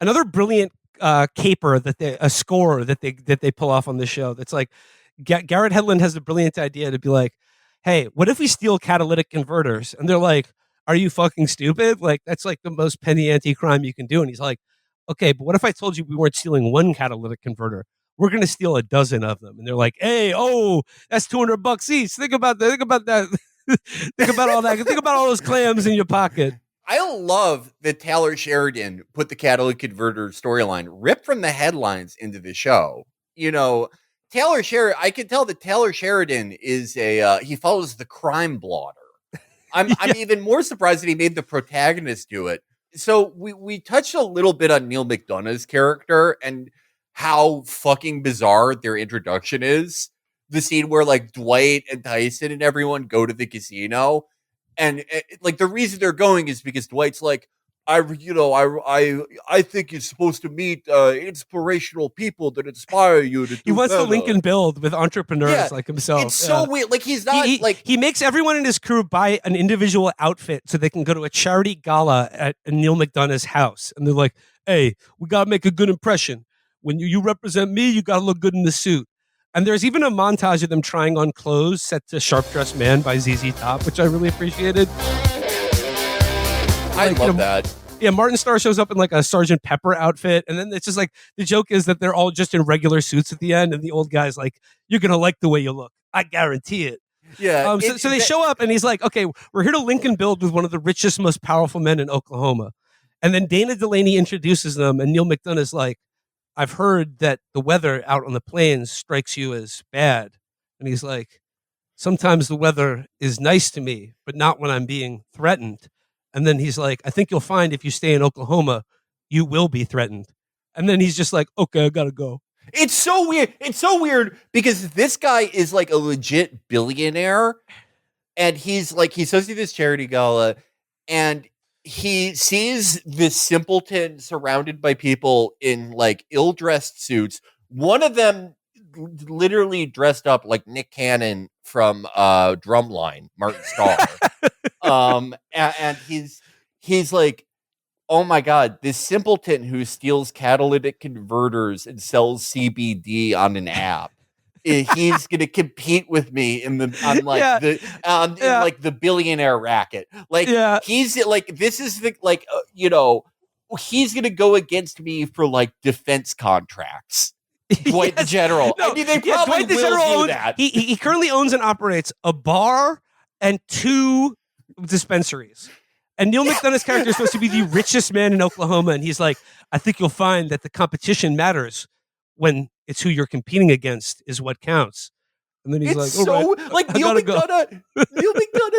another brilliant caper a score that they pull off on the show. That's like Garrett Hedlund has the brilliant idea to be like, hey, what if we steal catalytic converters? And they're like, are you fucking stupid? Like, that's like the most penny ante crime you can do. And he's like, okay, but what if I told you we weren't stealing one catalytic converter? We're going to steal a dozen of them. And they're like, hey, oh, that's $200 each. Think about that. Think about that. Think about all that. Think about all those clams in your pocket. I love that Taylor Sheridan put the catalytic converter storyline ripped from the headlines into the show. You know, Taylor Sheridan, I can tell that Taylor Sheridan is he follows the crime blotter. I'm even more surprised that he made the protagonist do it. So we touched a little bit on Neil McDonough's character and how fucking bizarre their introduction is. The scene where like Dwight and Tyson and everyone go to the casino, and like the reason they're going is because Dwight's like, I think you're supposed to meet inspirational people that inspire you to do. He wants better. the Lincoln build with entrepreneurs like himself. It's so weird. Like he's not he makes everyone in his crew buy an individual outfit so they can go to a charity gala at Neil McDonough's house, and they're like, hey, we gotta make a good impression. When you represent me, you gotta look good in the suit. And there's even a montage of them trying on clothes set to Sharp Dressed Man by ZZ Top, which I really appreciated. I love that. Yeah, Martin Starr shows up in like a Sergeant Pepper outfit, and then it's just like the joke is that they're all just in regular suits at the end, and the old guy's like, you're gonna like the way you look. I guarantee it. Yeah. So they show up, and he's like, okay, we're here to Lincoln build with one of the richest, most powerful men in Oklahoma. And then Dana Delaney introduces them, and Neil McDonough's like, I've heard that the weather out on the plains strikes you as bad. And he's like, sometimes the weather is nice to me, but not when I'm being threatened. And then he's like, I think you'll find if you stay in Oklahoma, you will be threatened. And then he's just like, okay, I gotta go. It's so weird. It's so weird because this guy is like a legit billionaire, and he's supposed to do this charity gala, and he sees this simpleton surrounded by people in like ill-dressed suits. One of them literally dressed up like Nick Cannon from Drumline, Martin Starr. And he's like, oh my God, this simpleton who steals catalytic converters and sells CBD on an app. He's going to compete with me in the billionaire racket. Like he's like, this is the he's going to go against me for like defense contracts. Dwight the General. No, I mean, they probably Dwight the General do that. He currently owns and operates a bar and 2 dispensaries. And Neil McDonough's character is supposed to be the richest man in Oklahoma, and he's like, I think you'll find that the competition matters when it's who you're competing against is what counts. And then he's Neil McDonough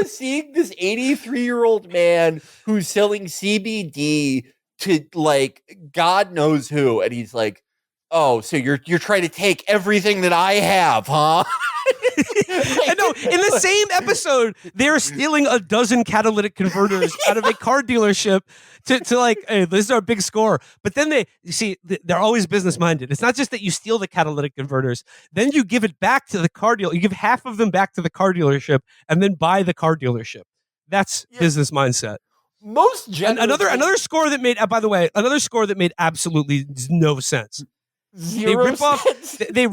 seeing this 83-year-old man who's selling CBD to like God knows who, and he's like, oh, so you're trying to take everything that I have, huh? I know. In the same episode, they're stealing a dozen catalytic converters out of a car dealership to like, hey, this is our big score. But then they're always business minded. It's not just that you steal the catalytic converters, then you give it back to the car dealer. You give half of them back to the car dealership and then buy the car dealership. That's business mindset. Most generally, another score that made, by the way, another score that made absolutely no sense. They rip off, they're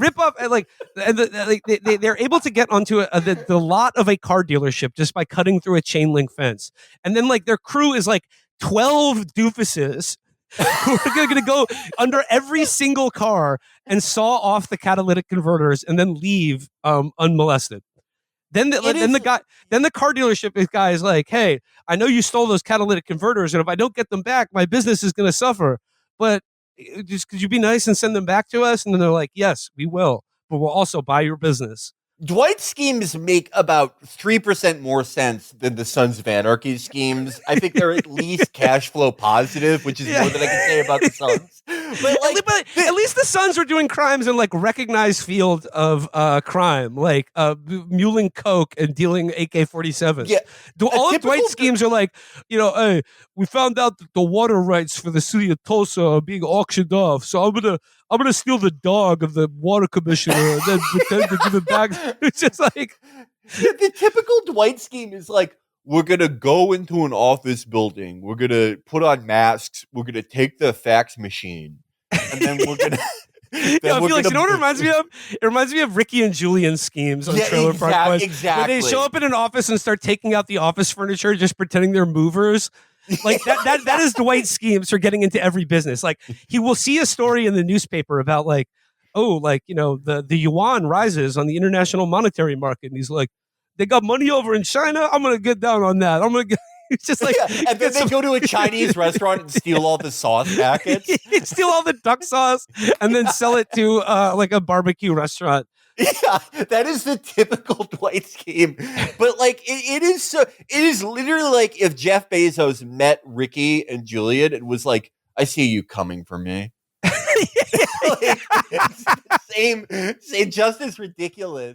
able to get onto the lot of a car dealership just by cutting through a chain link fence. And then like their crew is like 12 doofuses who are going to go under every single car and saw off the catalytic converters and then leave unmolested. Then the car dealership guy is like, hey, I know you stole those catalytic converters, and if I don't get them back, my business is going to suffer. But just could you be nice and send them back to us? And then they're like, yes, we will, but we'll also buy your business. Dwight's schemes make about 3% more sense than the Sons of Anarchy schemes. I think they're at least cash flow positive, which is more than I can say about the Sons. But at least the Sons are doing crimes in like recognized field of crime, like muling coke and dealing AK-47s. Yeah, all of Dwight's schemes are like, hey, we found out that the water rights for the city of Tulsa are being auctioned off, so I'm gonna steal the dog of the water commissioner and then pretend to give it back. It's just like the typical Dwight scheme is like, we're going to go into an office building. We're going to put on masks. We're going to take the fax machine. And then we're going to... Yeah, Felix, you know what it reminds me of? It reminds me of Ricky and Julian's schemes on Trailer Park Boys. Exactly. Where they show up in an office and start taking out the office furniture, just pretending they're movers. Like that is Dwight's schemes for getting into every business. Like he will see a story in the newspaper about like, oh, like, you know, the yuan rises on the international monetary market. And he's like, they got money over in China. I'm going to get down on that. I'm going to get... It's just like, and then they go to a Chinese restaurant and steal all the sauce packets. Steal all the duck sauce and then sell it to like a barbecue restaurant. Yeah, that is the typical Dwight scheme. But like, it is literally like if Jeff Bezos met Ricky and Julian and was like, "I see you coming for me." Like, it's the same, just as ridiculous.